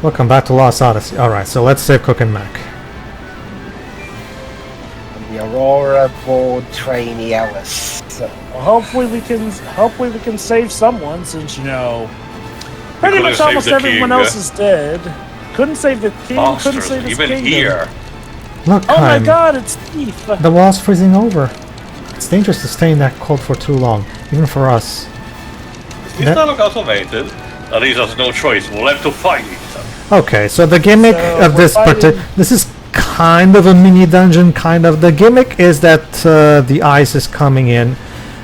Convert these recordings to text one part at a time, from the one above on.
Welcome back to Lost Odyssey. Alright, so let's save Cook and Mac. The Aurora board trainee Ellis. So, Well, hopefully we can save someone, since pretty much almost everyone else is dead. Couldn't save the king. Monsters, couldn't save his even kingdom. here. Look, Oh my Kaim, God! It's Thief. the wall's freezing over. It's dangerous to stay in that cold for too long, even for us. It's not automated. At least there's no choice. We'll have to fight it. Okay, so the gimmick of this this is kind of a mini dungeon. Kind of the gimmick is that the ice is coming in,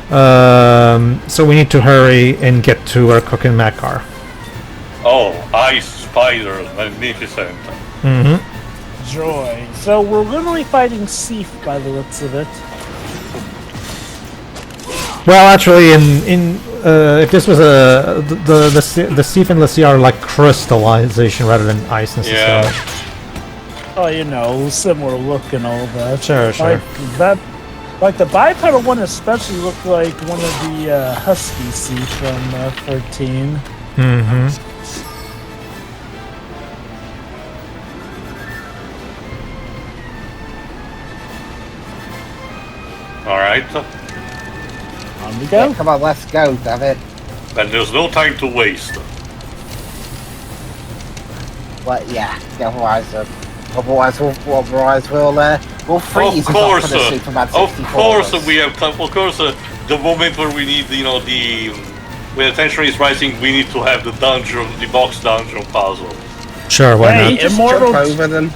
so we need to hurry and get to our Cook and Mac car. Oh, ice spiders, magnificent. Mm-hmm. Joy. So we're literally fighting Thief by the looks of it. Well, actually, if this was the Thief and Lassie are like crystallization rather than ice necessarily. Yeah. Oh, similar look and all that. Sure. Like the bipedal one especially looked like one of the Husky Thief from 13. Mm-hmm. Alright. On we go. yeah, come on, let's go, damn it. And there's no time to waste. But yeah, otherwise we'll freeze. Of course, for the Superman of 64 course us. we have time. Of course, the moment where we need, when the tension is rising, we need to have the box dungeon puzzle. Sure, why Hey, not? Just Immortal. jump over them.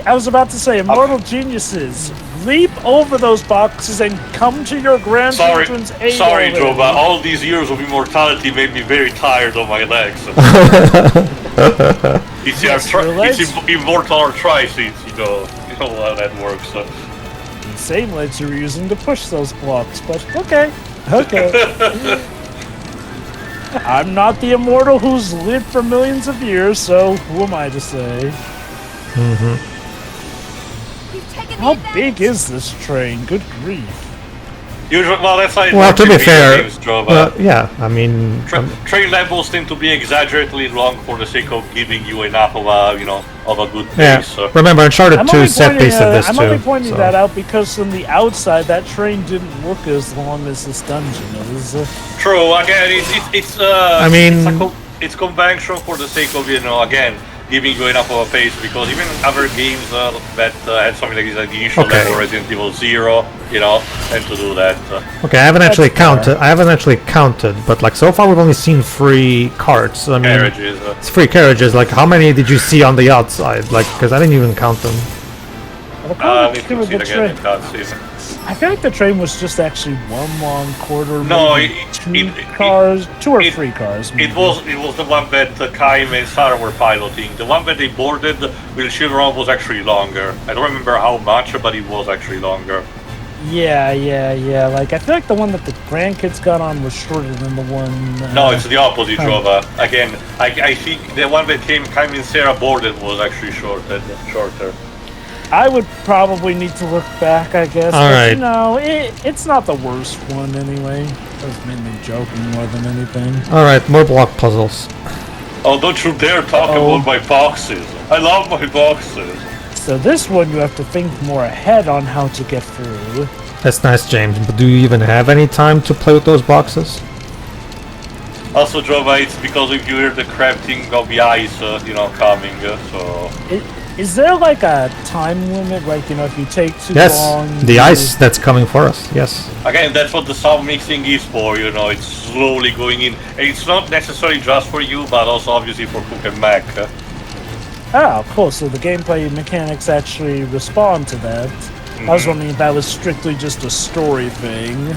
I was about to say, immortal geniuses, leap over those boxes and come to your grandchildren's aid. Sorry, already. Joe, but all these years of immortality made me very tired of my legs. It's immortal arthritis, you know how that works. The same legs you were using to push those blocks, but okay. I'm not the immortal who's lived for millions of years, so who am I to say? Mm-hmm. How big is this train? Good grief. Usually, well, that's how it Well, works to be in video fair, games, Joe, yeah, I mean, train levels tend to be exaggeratedly long for the sake of giving you enough of a good yeah. pace. Remember, Uncharted 2 set piece of this I'm too. only pointing so. that out because from the outside, that train didn't look as long as this dungeon is. True. Again, I mean, it's conventional for the sake of again giving you enough of a pace, because even other games that had something like this, like the initial level Resident Evil 0, tend to do that. Okay, I haven't actually counted. But like so far, we've only seen 3 carts. I mean, Carriages. It's 3 carriages. Like, how many did you see on the outside? Like, because I didn't even count them. I need to see it again in cutscene. I feel like the train was just actually one long quarter. No, two or three cars. Maybe. It was the one that Kaim and Sarah were piloting. The one that they boarded with SCWRM was actually longer. I don't remember how much, but it was actually longer. Yeah. Like, I feel like the one that the grandkids got on was shorter than the one... no, it's the opposite, Jova. Again, I think the one that Kaim and Sarah boarded was actually shorter. I would probably need to look back, I guess. Alright. No, it's not the worst one anyway. I was mainly joking more than anything. Alright, more block puzzles. Oh, don't you dare talk about my boxes. I love my boxes. So this one you have to think more ahead on how to get through. That's nice, James. But do you even have any time to play with those boxes? Also, Jova, it's because if you hear the crafting of the ice, coming, so... Is there like a time limit? Like, if you take too long... Yes, the ice that's coming for us, yes. Again, that's what the sound mixing is for, it's slowly going in. And it's not necessarily just for you, but also obviously for Cook and Mac. Ah, cool. So the gameplay mechanics actually respond to that. I was wondering if that was strictly just a story thing.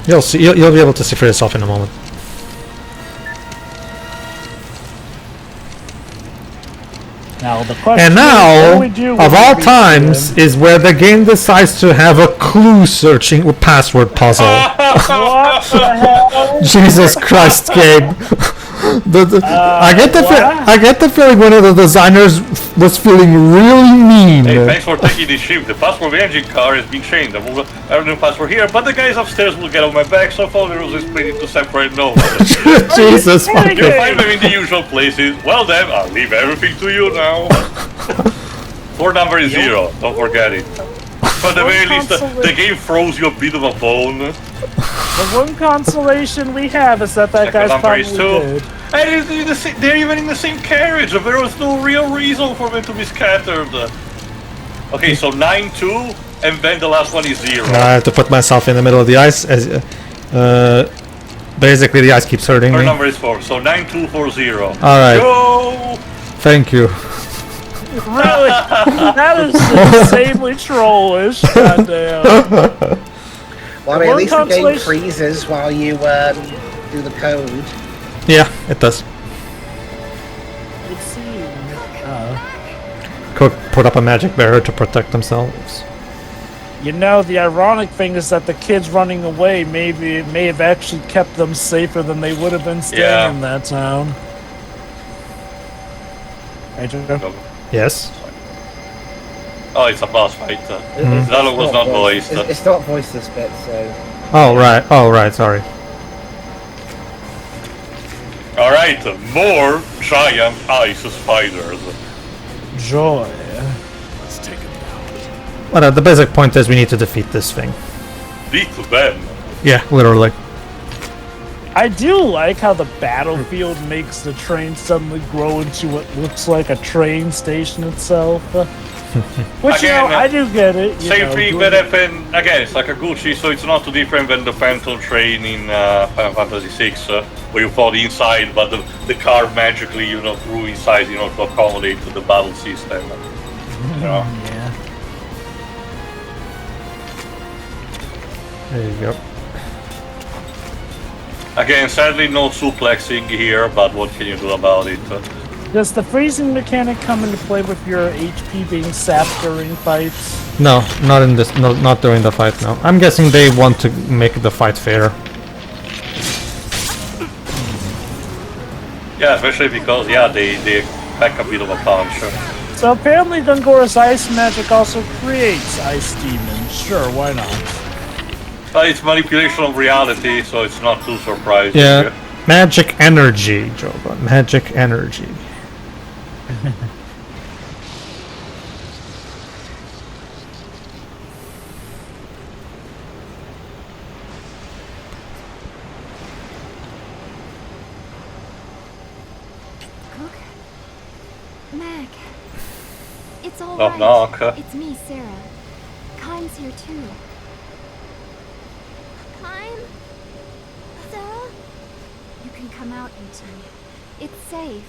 You'll see. You'll be able to see for yourself in a moment. Now the question And now, of all times, is where the game decides to have a clue searching password puzzle. What the hell? Jesus Christ, Gabe. I get the feeling one of the designers was feeling really mean. Hey, thanks for taking this ship. The password of the engine car has been changed. I don't know password here, but the guys upstairs will get on my back, so far the rules is split into separate notes. Jesus fucking. You'll find them in the usual places. Well then, I'll leave everything to you now. Floor number is 0, don't forget it. But at the very least, the game throws you a bit of a bone. The one consolation we have is that guy's probably dead. And they're even in the same carriage. There was no real reason for them to be scattered. Okay, so 9-2, and then the last one is 0. I have to put myself in the middle of the ice. As basically, the ice keeps hurting me. Her number is 4, so 9-2-4-0. All right. Go! Thank you. Really? That is insanely trollish. Goddamn. Well, I mean, at least the game freezes while you do the code. Yeah, it does. It seems. Could put up a magic barrier to protect themselves. You know, the ironic thing is that the kids running away may have actually kept them safer than they would have been staying in that town. Pedro? Yes. Oh, it's a boss fight. That was not voiced. It's not voiced this bit, so... Oh, right, sorry. Alright, more giant ice spiders. Joy. Let's take it down. But the basic point is we need to defeat this thing. Beat them. Yeah, literally. I do like how the battlefield makes the train suddenly grow into what looks like a train station itself. Which, Again, I do get it. Same thing, but again, it's like a Gucci, so it's not too different than the Phantom train in Final Fantasy VI, where you fought inside, but the car magically, grew inside, to accommodate the battle system. Yeah. There you go. Again, sadly no suplexing here, but what can you do about it? Does the freezing mechanic come into play with your HP being sapped during fights? No, not in this. No, not during the fight. No, I'm guessing they want to make the fight fair. Yeah, especially because they pack a bit of a punch. So apparently Gongora's ice magic also creates ice demons. Sure, why not? It's manipulation of reality, so it's not too surprising. Yeah, magic energy, Joba. Magic energy. Meg, it's all Knock, right. knock. It's me, Sarah. Kaim's here too. Kaim? Sarah? You can come out, you two. It's safe.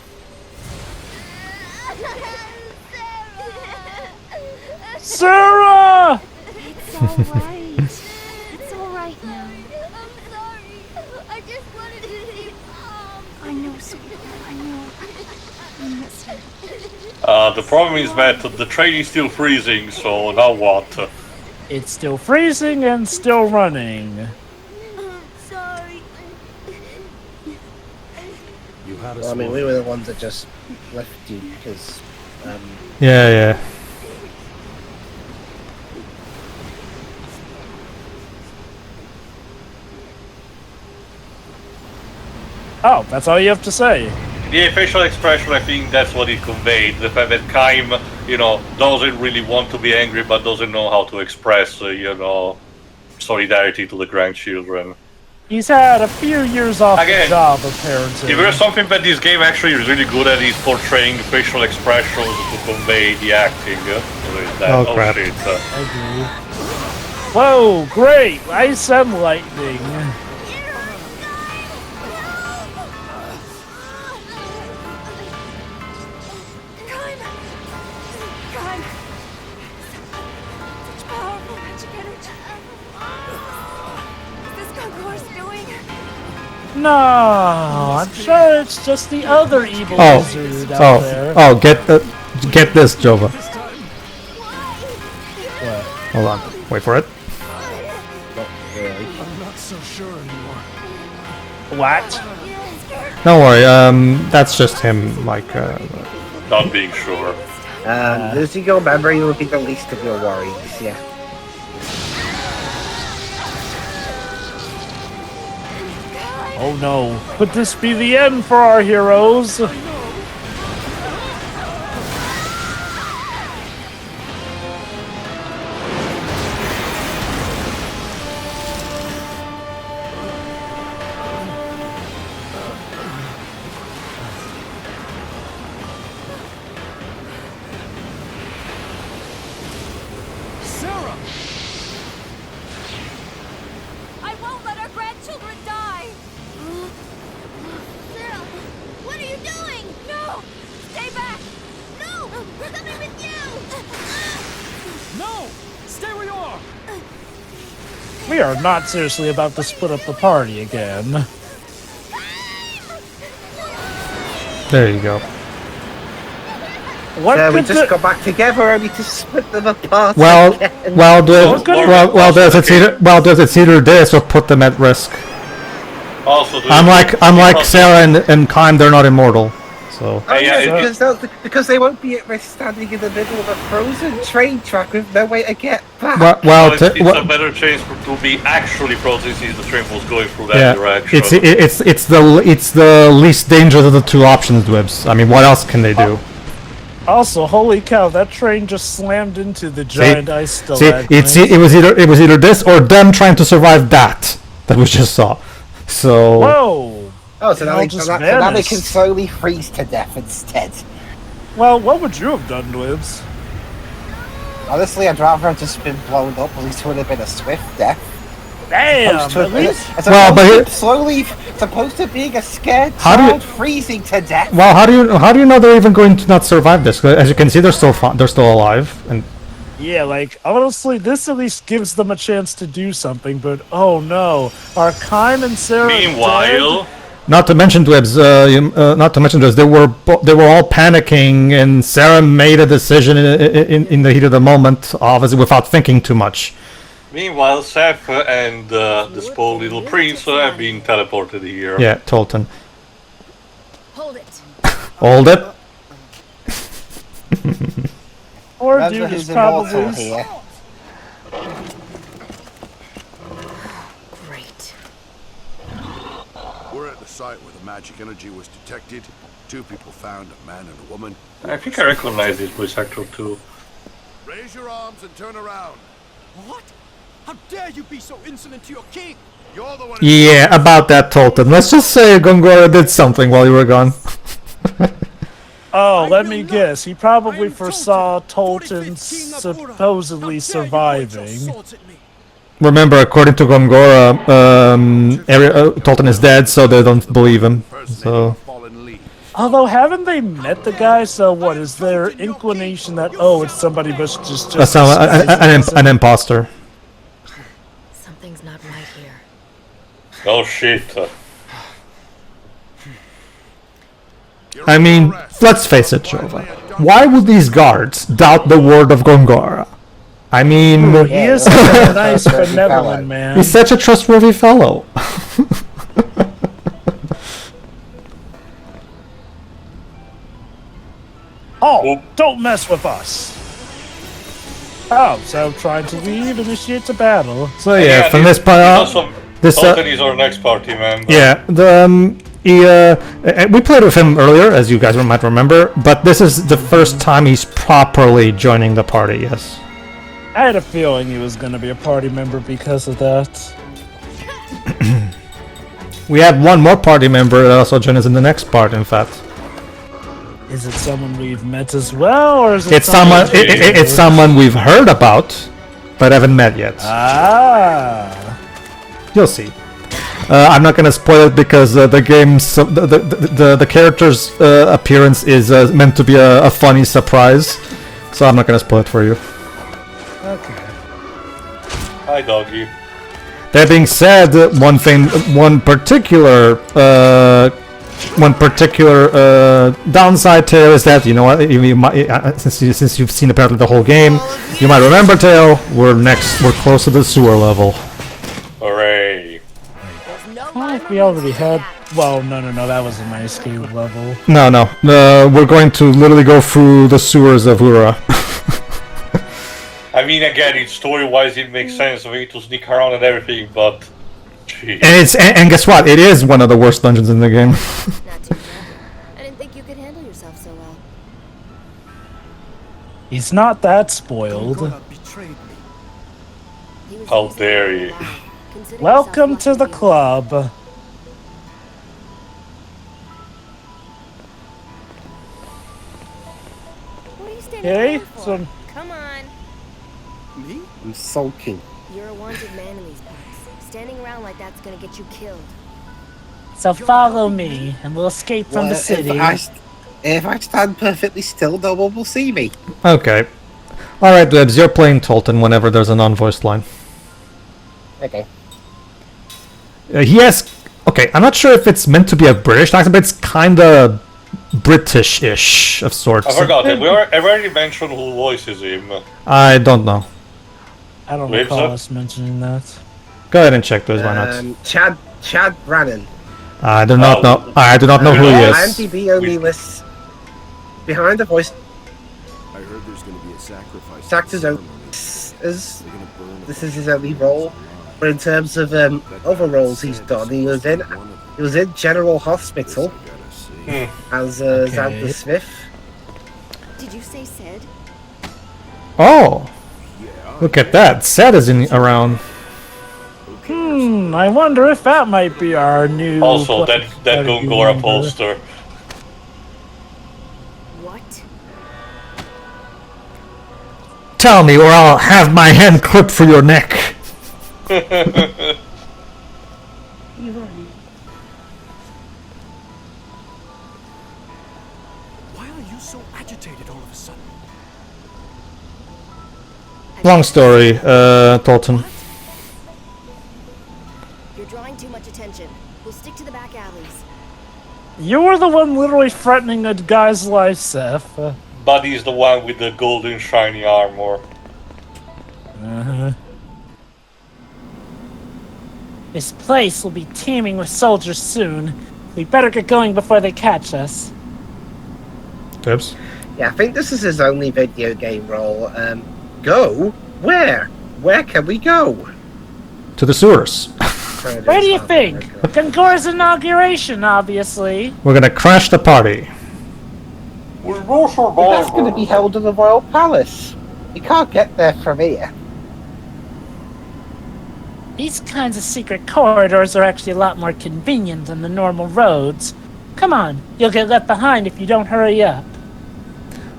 Sarah! It's alright. It's alright now. I'm sorry. I just wanted to see Mom. I know, sweetheart. I know. I miss her. The problem is that the train is still freezing, so now what? It's still freezing and still running. Sorry. You had us. Well, I mean, we were the ones that just left you, because... Yeah. Oh, that's all you have to say. The facial expression, I think that's what it conveyed. The fact that Kaim, doesn't really want to be angry, but doesn't know how to express, solidarity to the grandchildren. He's had a few years off the job of parenting. If there's something that this game actually is really good at, is portraying facial expressions to convey the acting. Oh, crap. Shit. I agree. Whoa, great! Ice and lightning. No, I'm sure it's just the other evil wizard out there. Get this, Jova. What? Hold on, wait for it. I'm not so sure anymore. What? Don't worry. That's just him, like. Not being sure. Losing your memory will be the least of your worries. Yeah. Oh no, could this be the end for our heroes? Sarah! I won't let our grandchildren die! Sarah, what are you doing? No! Stay back! No! We're coming with you! No! Stay where you are! We are not seriously about to split up the party again. There you go. What We could just the- got back together only to split them apart. Well, again. does it's either this or put them at risk. Also, Unlike Sarah and Kaim, they're not immortal. So. Oh, yeah, yeah, because they won't be at risk standing in the middle of a frozen train track with no way to get back. It's a better chance to be actually frozen since the train was going through that direction. It's the least dangerous of the two options, Dwibs. I mean, what else can they do? Also, holy cow, that train just slammed into the giant ice stalagmite. It was either this or them trying to survive that we just saw. So. Whoa! Oh, so now they vanished. can slowly freeze to death instead. Well, what would you have done, Dwibs? Honestly, I'd rather have just been blown up. At least it would have been a swift death. Damn! At least. Supposed to being a scared How do you- child freezing to death. Well, how do you know they're even going to not survive this? As you can see, they're still alive, and Yeah, like, honestly, this at least gives them a chance to do something, but oh no. Are Kaim and Sarah Meanwhile, dead? not to mention Dwibs, they were all panicking, and Sarah made a decision in the heat of the moment, obviously without thinking too much. meanwhile, Seth and this poor little prince have been teleported here. Yeah, Tolten. Hold it. Hold it. Or Remember dude who's is probably. immortal here. Great. We're at the site where the magic energy was detected. 2 people found, a man and a woman. I think I recognize this voice actor too. Raise your arms and turn around. What? How dare you be so insolent to your king? You're the one. Yeah, about that Tolten. Let's just say Gongora did something while you were gone. Oh, let me guess. He probably foresaw Tolten supposedly surviving. Remember, according to Gongora, Tolten is dead, so they don't believe him. So. Although, haven't they met the guy? So what is their inclination that it's somebody but just an impostor? Something's not right here. Oh shit. I mean, let's face it, Jova. Why would these guards doubt the word of Gongora? I mean, he is such a nice, benevolent man. he's such a trustworthy fellow. Oh, don't mess with us! Oh, so trying to leave initiates a battle. So yeah, from this part on, Tolten is our next party member. yeah, we played with him earlier, as you guys might remember, but this is the first time he's properly joining the party. Yes. I had a feeling he was going to be a party member because of that. We have one more party member that also joined us in the next part. In fact, Is it someone we've met as well, or is it it's someone we've heard about, but haven't met yet. Ah. You'll see. I'm not gonna spoil it because the game's the character's appearance is meant to be a funny surprise, so I'm not gonna spoil it for you. Okay. Hi, doggy. That being said, one particular downside, Tail, is that since you've seen apparently the whole game, you might remember, Tail. We're close to the sewer level. Hooray. There's no think we already had. Well, no, that was an ice cave level. No. We're going to literally go through the sewers of Uhra. I mean, again, it's story-wise, it makes sense for you to sneak around and everything, but... Geez. And guess what? It is one of the worst dungeons in the game. Not too bad. I didn't think you could handle yourself so well. He's not that spoiled. Gongora betrayed me. He was How using dare it you. loud. Consider Welcome yourself to the lucky. club. What are you standing Okay, around for? so Come on. Me? I'm sulking. You're a wanted man in these parts. Standing around like that's gonna get you killed. So follow me, and we'll escape from the Well, city. If I stand perfectly still, no one will see me. Okay. Alright, Debs, you're playing Tolten whenever there's a non-voiced line. Okay. He has... Okay, I'm not sure if it's meant to be a British accent, but it's kinda British-ish of sorts. I forgot that. I already mentioned who voices him. I don't know. I don't Lives recall up? us mentioning that. Go ahead and check those, why not? Chad Brannan. I do not know. I do not know who he is. IMDb only lists behind the voice I heard there's going to be a sacrifice. actors ceremony. as They're gonna burn this is his only role. But in terms of other roles he's done, he was in General Hospital as Xander Smith. Did you say Sid? Oh! Look at that. Seth is around. I wonder if that might be our new. Also, that Gongora poster. What? Tell me, or I'll have my hand clipped for your neck. Why are you so agitated all of a sudden? Long story, Tolten. You're drawing too much attention. We'll stick to the back alleys. You were the one literally threatening a guy's life, Seth. Buddy's the one with the golden shiny armor. This place will be teeming with soldiers soon. We better get going before they catch us. Tips? Yeah, I think this is his only video game role. Go? Where? Where can we go? To the sewers. Where do you think? Gongora's inauguration, obviously. We're gonna crash the party. That's going to be held in the Royal Palace. You can't get there from here. These kinds of secret corridors are actually a lot more convenient than the normal roads. Come on, you'll get left behind if you don't hurry up.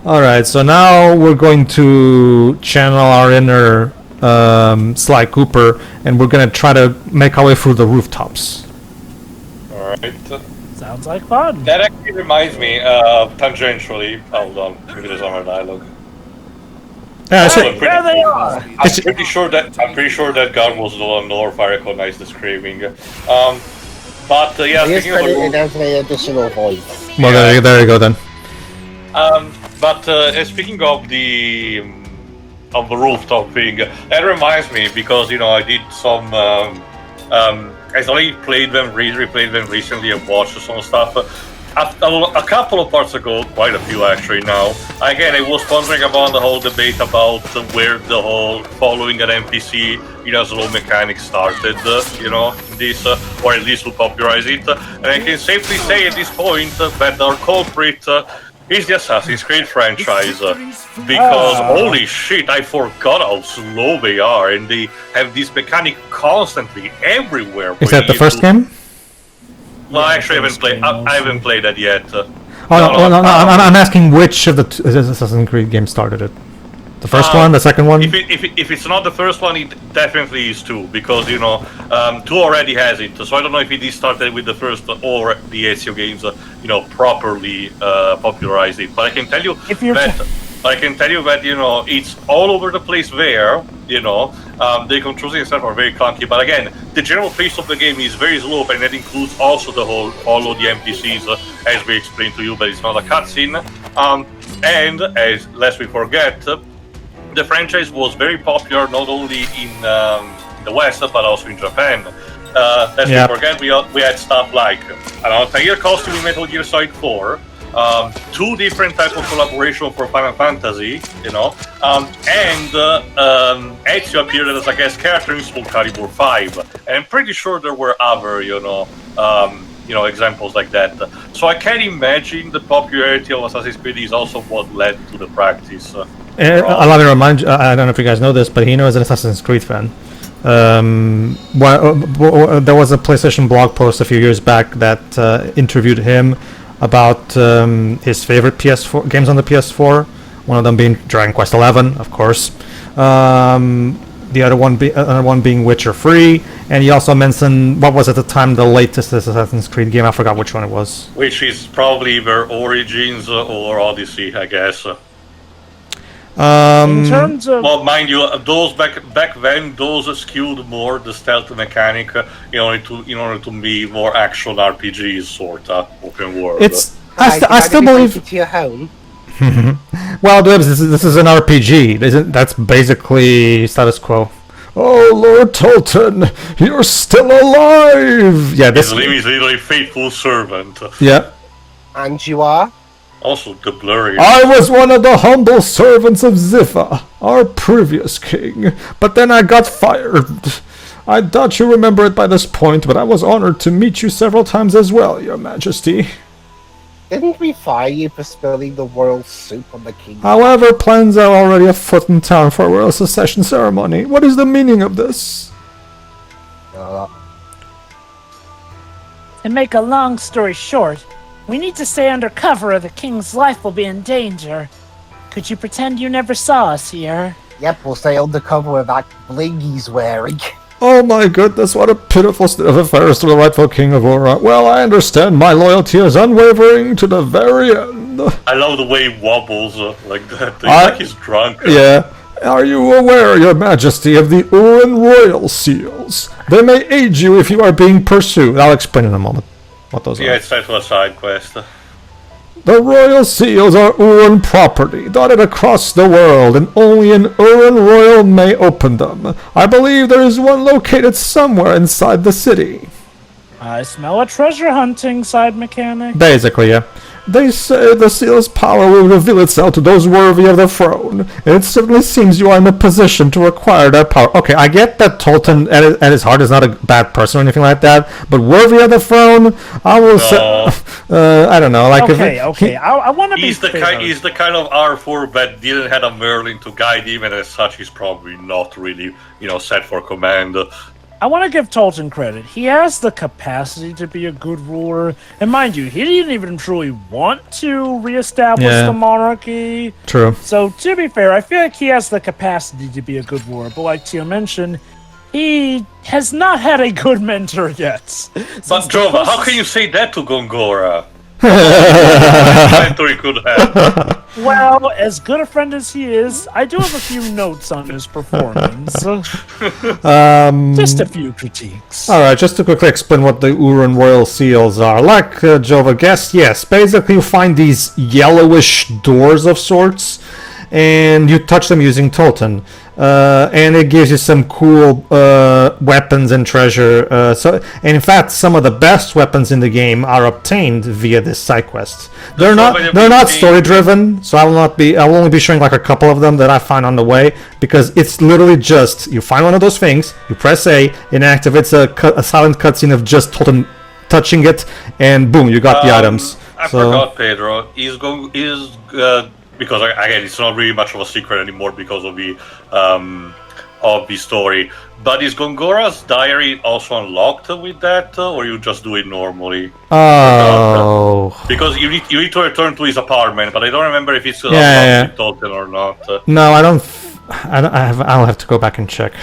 Alright, so now we're going to channel our inner Sly Cooper, and we're gonna try to make our way through the rooftops. Alright. Sounds like fun. That actually reminds me, tangentially. Hold on, maybe there's other dialogue. Yeah, Hey, There they are! I'm pretty sure that gun was the North. If I recognize the screaming. But yeah, He is speaking of the credited as an additional voice. well, there you go then. But speaking of the rooftop thing, that reminds me because I did some. I only replayed them recently and watched some stuff. A couple of parts ago, quite a few actually now. Again, I was pondering about the whole debate about where the whole following an NPC slow mechanic started, in this, or at least to popularize it. And I can safely say at this point that our culprit is the Assassin's Creed franchise. Because holy shit, I forgot how slow they are, and they have this mechanic constantly everywhere. Is that the first game? Well, actually, I haven't played that yet. No, I'm asking which of the Assassin's Creed games started it. The first one, the second one? If it's not the first one, it definitely is 2, because 2 already has it. So I don't know if it started with the first or the Ezio games, properly popularized it. But I can tell you that it's all over the place there. The controls itself are very clunky. But again, the general pace of the game is very slow, and that includes also the whole follow the NPCs, as we explained to you. But it's not a cutscene. And as lest we forget. The franchise was very popular not only in the West but also in Japan. Let's not forget, we had stuff like Altair costume in Metal Gear Solid 4, 2 different types of collaboration for Final Fantasy, and Ezio appeared as a guest character in Soul Calibur 5. And I'm pretty sure there were other, examples like that. So I can imagine the popularity of Assassin's Creed is also what led to the practice. Allow me to remind you, I don't know if you guys know this, but Hino is an Assassin's Creed fan. There was a PlayStation blog post a few years back that interviewed him about his favorite PS4 games on the PS4. One of them being Dragon Quest XI, of course. The other one being Witcher 3, and he also mentioned what was at the time the latest Assassin's Creed game. I forgot which one it was. Which is probably either Origins or Odyssey, I guess. In terms of, well, mind you, those back then, those skewed more the stealth mechanic in order to be more action RPGs, sorta open world. I still believe. To your home. Well, this is an RPG. That's basically status quo. Oh, Lord Tolten, you're still alive! Yeah, His name is literally faithful servant. Yeah. And you are? Also, the blurry. I was one of the humble servants of Ziffa, our previous king, but then I got fired. I doubt you remember it by this point, but I was honored to meet you several times as well, Your Majesty. Didn't we fire you for spilling the royal soup on the king? However, plans are already afoot in town for a royal succession ceremony. What is the meaning of this? To make a long story short, we need to stay under cover or the king's life will be in danger. Could you pretend you never saw us here? Yep, we'll stay undercover with that bling he's wearing. Oh my goodness, what a pitiful state of affairs to the rightful king of Uhra. Well, I understand my loyalty is unwavering to the very end. I love the way he wobbles like that. He's like he's drunk. Yeah. Are you aware, Your Majesty, of the Uhran royal seals? They may aid you if you are being pursued. I'll explain in a moment what those are. Yeah, it's time for a side quest. The royal seals are Uhran property, dotted across the world, and only an Uhran royal may open them. I believe there is one located somewhere inside the city. I smell a treasure hunting side mechanic. Basically, yeah. They say the seal's power will reveal itself to those worthy of the throne, and it certainly seems you are in a position to acquire that power. Okay, I get that Tolten at his heart is not a bad person or anything like that, but worthy of the throne, I will say, I don't know. Like, okay, I want to be He's the kind of R4 that didn't have a Merlin to guide him, and as such, he's probably not really, set for command. I want to give Tolten credit. He has the capacity to be a good ruler. And mind you, he didn't even truly want to reestablish the monarchy. True. So, to be fair, I feel like he has the capacity to be a good ruler. But like Tio mentioned, he has not had a good mentor yet. But Jova, how can you say that to Gongora? Mentor he could have. Well, as good a friend as he is, I do have a few notes on his performance. Just a few critiques. Alright, just to quickly explain what the Uhran royal seals are. Like Jova guessed, yes, basically you find these yellowish doors of sorts, and you touch them using Tolten. And it gives you some cool weapons and treasure. And in fact, some of the best weapons in the game are obtained via this side quest. They're not story driven, so I will only be showing like a couple of them that I find on the way, because it's literally just you find one of those things, you press A, it activates a silent cutscene of just Tolten touching it, and boom, you got the items. I forgot, Pedro. Because again, it's not really much of a secret anymore because of the story. But is Gongora's diary also unlocked with that, or you just do it normally? Oh. Because you need to return to his apartment, but I don't remember if it's unlocked with Tolten or not. No, I don't. I'll have to go back and check.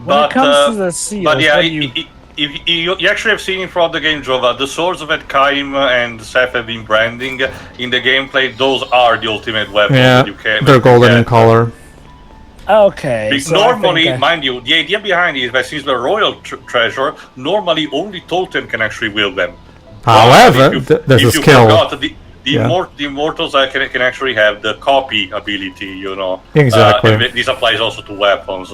When it comes to the seals, but yeah, you actually have seen in front of the game, Jova, the swords that Kaim and Seth have been branding in the gameplay, those are the ultimate weapons that you can. They're golden in color. Okay. So normally, mind you, the idea behind it is that since they're royal treasure, normally only Tolten can actually wield them. However, there's a skill. The immortals can actually have the copy ability, Exactly. And this applies also to weapons.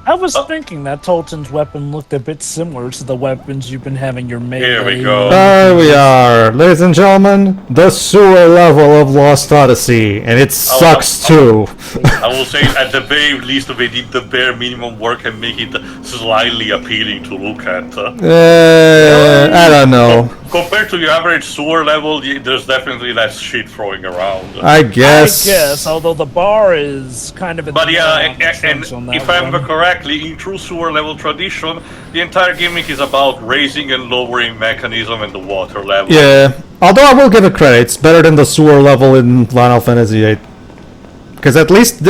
I was thinking that Tolten's weapon looked a bit similar to the weapons you've been having your melee. Here we go. There we are, ladies and gentlemen, the sewer level of Lost Odyssey, and it sucks too. I will say, at the very least, they did the bare minimum work and make it slightly appealing to look at. I don't know. Compared to your average sewer level, there's definitely less shit throwing around. I guess. I guess, although the bar is kind of... But yeah, and if I remember correctly, in true sewer level tradition, the entire gimmick is about raising and lowering mechanism and the water level. Yeah, although I will give it credit, it's better than the sewer level in Final Fantasy VIII. Because at least,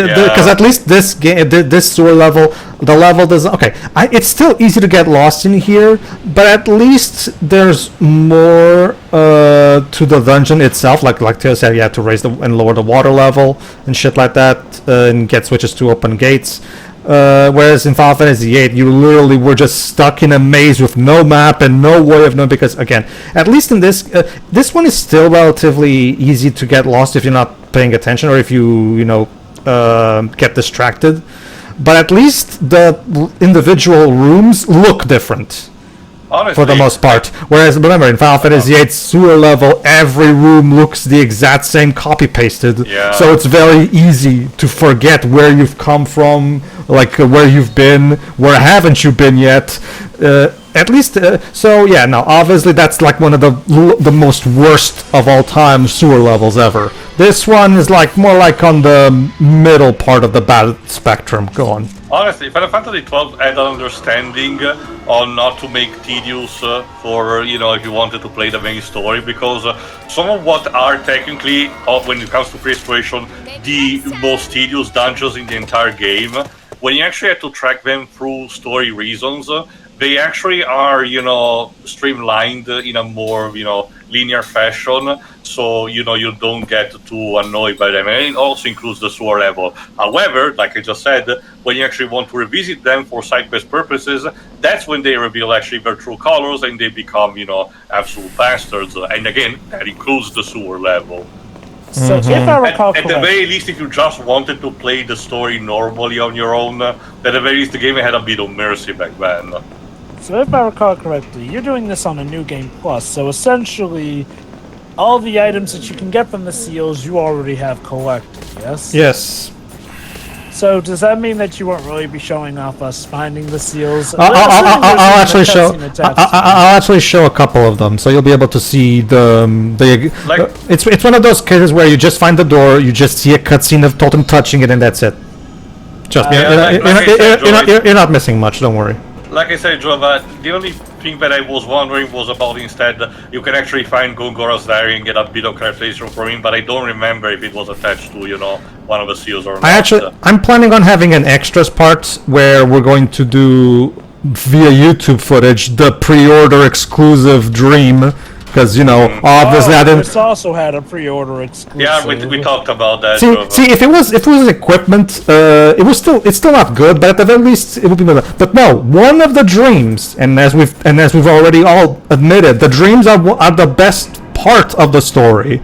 this game, this sewer level, the level doesn't. Okay, it's still easy to get lost in here, but at least there's more to the dungeon itself. Like Theo said, you have to raise and lower the water level and shit like that, and get switches to open gates. Whereas in Final Fantasy VIII, you literally were just stuck in a maze with no map and no way of knowing. Because again, at least in this one is still relatively easy to get lost if you're not paying attention or if you get distracted. But at least the individual rooms look different. Honestly, for the most part. Whereas remember in Final Fantasy VIII sewer level, every room looks the exact same, copy pasted. Yeah. So it's very easy to forget where you've come from, like where you've been, where haven't you been yet. At least, so yeah. Now, obviously, that's like one of the most worst of all time sewer levels ever. This one is like more like on the middle part of the bad spectrum. Go on. Honestly, Final Fantasy XII had an understanding on not to make tedious for, if you wanted to play the main story, because some of what are technically, when it comes to frustration, the most tedious dungeons in the entire game, when you actually have to track them through story reasons, they actually are, streamlined in a more, linear fashion, so, you don't get too annoyed by them. And it also includes the sewer level. However, like I just said, when you actually want to revisit them for side quest purposes, that's when they reveal actually their true colors and they become, absolute bastards. And again, that includes the sewer level. So if I recall at the very least, if you just wanted to play the story normally on your own, at the very least the game had a bit of mercy back then. So if I recall correctly, you're doing this on a New Game Plus, so essentially all the items that you can get from the seals you already have collected, yes? Yes. So does that mean that you won't really be showing off us finding the seals? I'll actually show a couple of them, so you'll be able to see it's one of those cases where you just find the door, you just see a cutscene of Tolten touching it, and that's it. Just you're not missing much. Don't worry. Like I said, Jova, the only thing that I was wondering was about instead you can actually find Gongora's diary and get a bit of clarification from him, but I don't remember if it was attached to, one of the seals or not. I'm planning on having an extras part where we're going to do via YouTube footage the pre-order exclusive dream. Because obviously I didn't. This also had a pre-order exclusive. Yeah, we talked about that. See, if it was equipment, it's still not good. But at the very least, it would be better. But no, one of the dreams, and as we've already all admitted, the dreams are the best part of the story.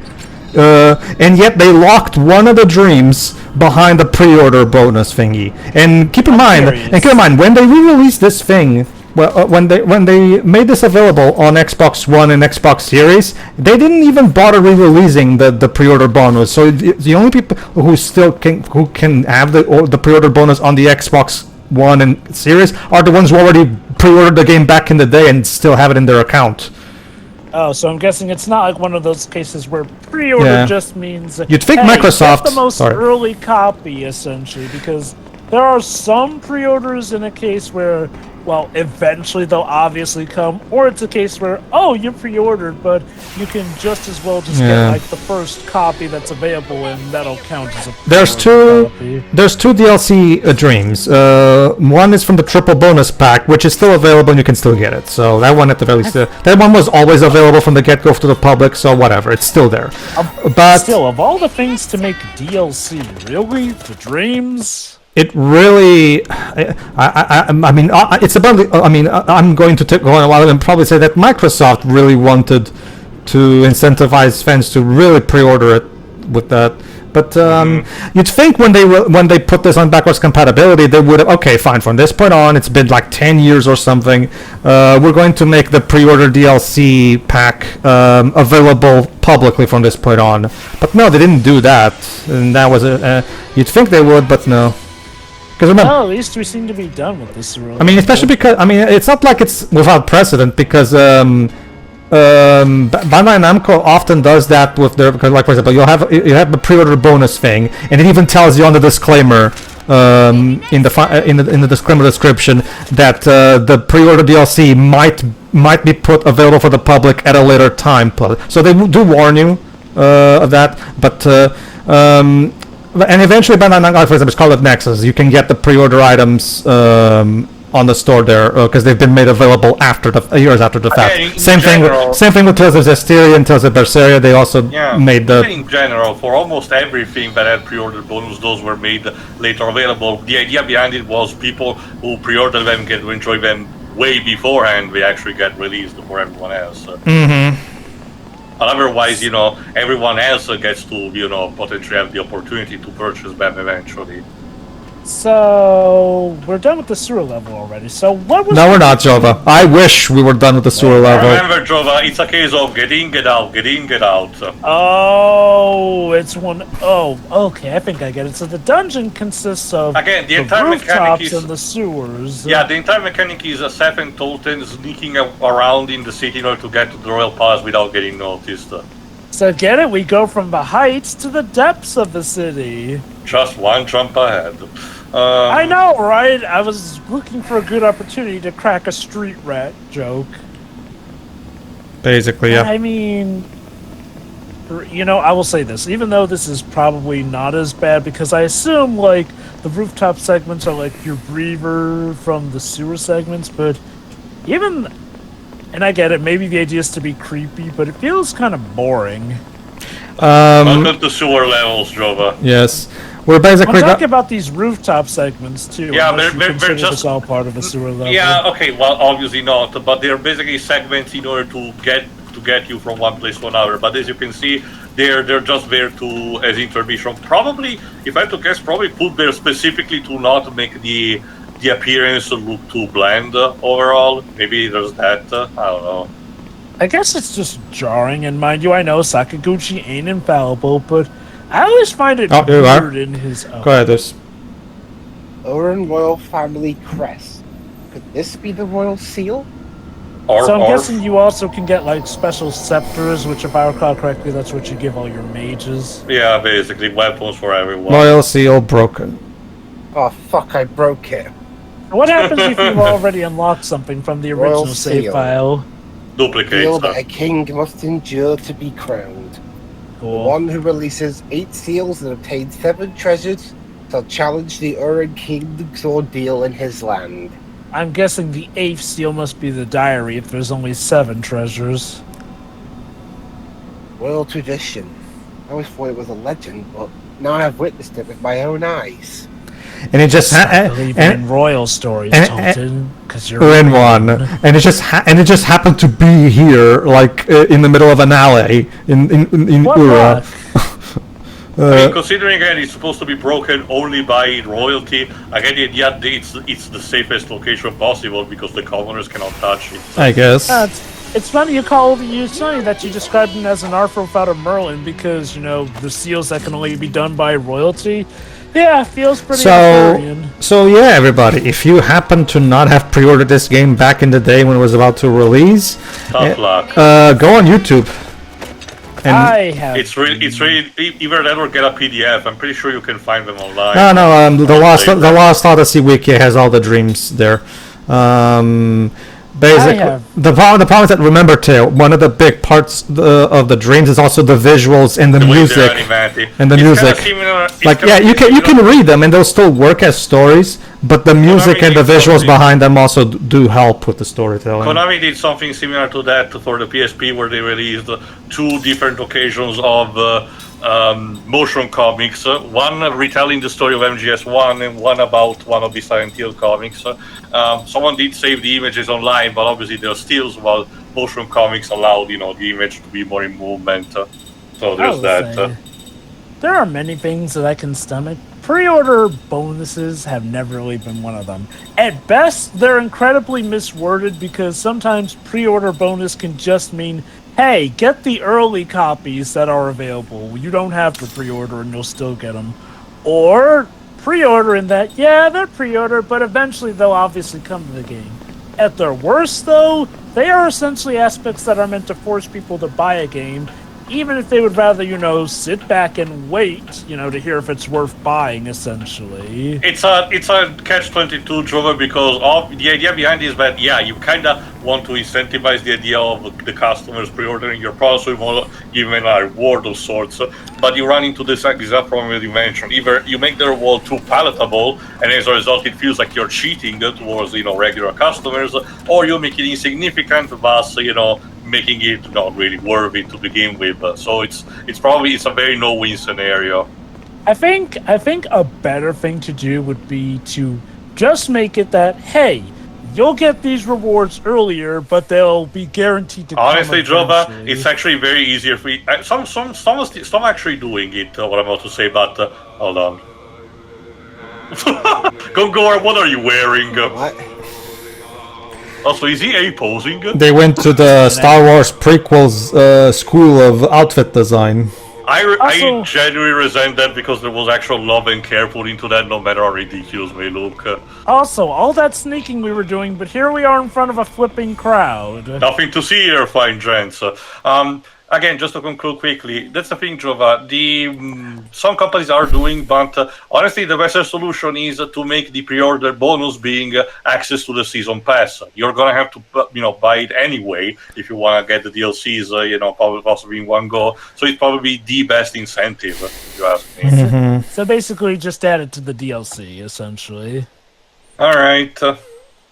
And yet they locked one of the dreams behind the pre-order bonus thingy. And keep in mind, when they re-released this thing. Well, when they made this available on Xbox One and Xbox Series, they didn't even bother re-releasing the pre-order bonus. So the only people who can have the pre-order bonus on the Xbox One and Series are the ones who already pre-ordered the game back in the day and still have it in their account. Oh, so I'm guessing it's not like one of those cases where pre-order just means you'd think Microsoft get the most early copy essentially, because there are some pre-orders in a case where, well, eventually they'll obviously come, or it's a case where, you pre-ordered, but you can just as well just get like the first copy that's available, and that'll count as a There's two DLC dreams. One is from the triple bonus pack, which is still available and you can still get it. So that one at the very least, that one was always available from the get-go to the public, so whatever, it's still there. But still, of all the things to make DLC, really? The dreams? It really, it's about. I'm going to go on a while and probably say that Microsoft really wanted to incentivize fans to really pre-order it with that. But you'd think when they put this on backwards compatibility, they would have, okay, fine, from this point on, it's been like 10 years or something, we're going to make the pre-order DLC pack available publicly from this point on. But no, they didn't do that, and that was you'd think they would, but no. Because remember, Well, at least we seem to be done with this. I mean, especially because it's not like it's without precedent, because Bandai Namco often does that with their, because, like, for example, you have the pre-order bonus thing, and it even tells you on the disclaimer in the disclaimer description that the pre-order DLC might be put available for the public at a later time. So they do warn you of that, but and eventually Bandai Namco, for example, Scarlet Nexus, you can get the pre-order items on the store there, because they've been made available after years after the fact. Same thing with Tales of Zestiria and Tales of Berseria. They also made the. In general, for almost everything that had pre-order bonus, those were made later available. The idea behind it was people who pre-ordered them get to enjoy them way beforehand. They actually get released for everyone else. But otherwise, everyone else gets to, potentially have the opportunity to purchase them eventually. So we're done with the sewer level already. So what was? No, we're not, Jova. I wish we were done with the sewer level. Remember, Jova, it's a case of get in, get out, get in, get out. Oh, it's one. Oh, okay. I think I get it. So the dungeon consists of again the entire mechanic is and the sewers. Yeah, the entire mechanic is Seth and Tolten sneaking around in the city in order to get to the Royal Pass without getting noticed. So get it? We go from the heights to the depths of the city. Just one jump ahead. I know, right? I was looking for a good opportunity to crack a street rat joke. Basically, yeah. I mean, I will say this. Even though this is probably not as bad, because I assume, like, the rooftop segments are like your breather from the sewer segments, but even... And I get it, maybe the idea is to be creepy, but it feels kind of boring. Welcome to sewer levels, Jova. Yes. We're basically... I'm talking about these rooftop segments, too. Yeah, they're just... all part of the sewer level. Yeah, okay, well, obviously not, but they're basically segments in order to get you from one place to another. But as you can see, they're just there as intermission. Probably, if I had to guess, probably put there specifically to not make the appearance look too bland overall. Maybe there's that. I don't know. I guess it's just jarring, and mind you, I know Sakaguchi ain't infallible, but I always find it weird in his own. Go ahead, there's... Uhra royal family crest. Could this be the royal seal? So I'm guessing you also can get, like, special scepters, which, if I recall correctly, that's what you give all your mages. Yeah, basically, weapons for everyone. Royal seal broken. Oh, fuck, I broke it. What happens if you've already unlocked something from the original Royal save seal. file? Duplicate Seal stuff. that a king must endure to be crowned. Cool. The one who releases 8 seals and obtains 7 treasures shall challenge the Uhra king's ordeal in his land. I'm guessing the 8th seal must be the diary if there's only 7 treasures. Royal tradition. I always thought it was a legend, but now I've witnessed it with my own eyes. And it just I believe in royal stories, Tolten, because you're in one, and it just happened to be here, like in the middle of an alley in Uhra. I mean, considering again it's supposed to be broken only by royalty, again it's the safest location possible because the commoners cannot touch it. I guess. It's funny it's funny that you described him as an Arthur without a Merlin because the seals that can only be done by royalty. Yeah, feels pretty Arthurian. So yeah, everybody, if you happen to not have pre-ordered this game back in the day when it was about to release, tough luck. Go on YouTube. And I have. It's really either that or get a PDF. I'm pretty sure you can find them online. No. The Lost Odyssey wiki has all the dreams there. Basically, the problem is that remember, Teo, one of the big parts of the dreams is also the visuals and the music. And the music. You can read them and they'll still work as stories, but the music and the visuals behind them also do help with the storytelling. Konami did something similar to that for the PSP, where they released 2 different occasions of motion comics, one retelling the story of MGS1 and one about one of the Silent Hill comics. Someone did save the images online, but obviously they're stills, while motion comics allowed the image to be more in movement. So there's that. there are many things that I can stomach. Pre-order bonuses have never really been one of them. At best, they're incredibly misworded because sometimes pre-order bonus can just mean, hey, get the early copies that are available. You don't have to pre-order and you'll still get them. Or pre-order in that, yeah, they're pre-order, but eventually they'll obviously come to the game. At their worst, though, they are essentially aspects that are meant to force people to buy a game, even if they would rather, sit back and wait, to hear if it's worth buying, essentially. It's a catch-22, Trevor, because the idea behind it is that, yeah, you kind of want to incentivize the idea of the customers pre-ordering your product, so you want to give them a reward of sorts, but you run into this exact problem that you mentioned. Either you make the reward too palatable, and as a result it feels like you're cheating towards, regular customers, or you make it insignificant, thus, making it not really worthy to begin with. So it's a very no-win scenario. I think a better thing to do would be to just make it that, hey, you'll get these rewards earlier, but they'll be guaranteed to honestly, come Jova, eventually. it's actually very easier for some actually doing it, what I'm about to say, but hold on. Gongora, what are you wearing? What? Also, is he A-posing? They went to the Star Wars prequels school of outfit design. I genuinely resent that because there was actual love and care put into that, no matter how ridiculous they look. Also, all that sneaking we were doing, but here we are in front of a flipping crowd. Nothing to see here, fine gents. Again, just to conclude quickly, that's the thing, Jova. Some companies are doing, but honestly, the better solution is to make the pre-order bonus being access to the season pass. You're gonna have to, buy it anyway if you want to get the DLCs, possibly in one go. So it's probably the best incentive, if you ask me. Mm-hmm. So basically, just add it to the DLC, essentially. All right.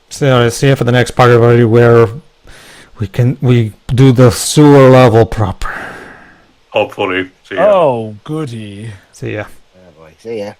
So see you for the next part already where we do the sewer level proper. Hopefully. See ya. Oh, goody. See ya. Oh boy, see ya.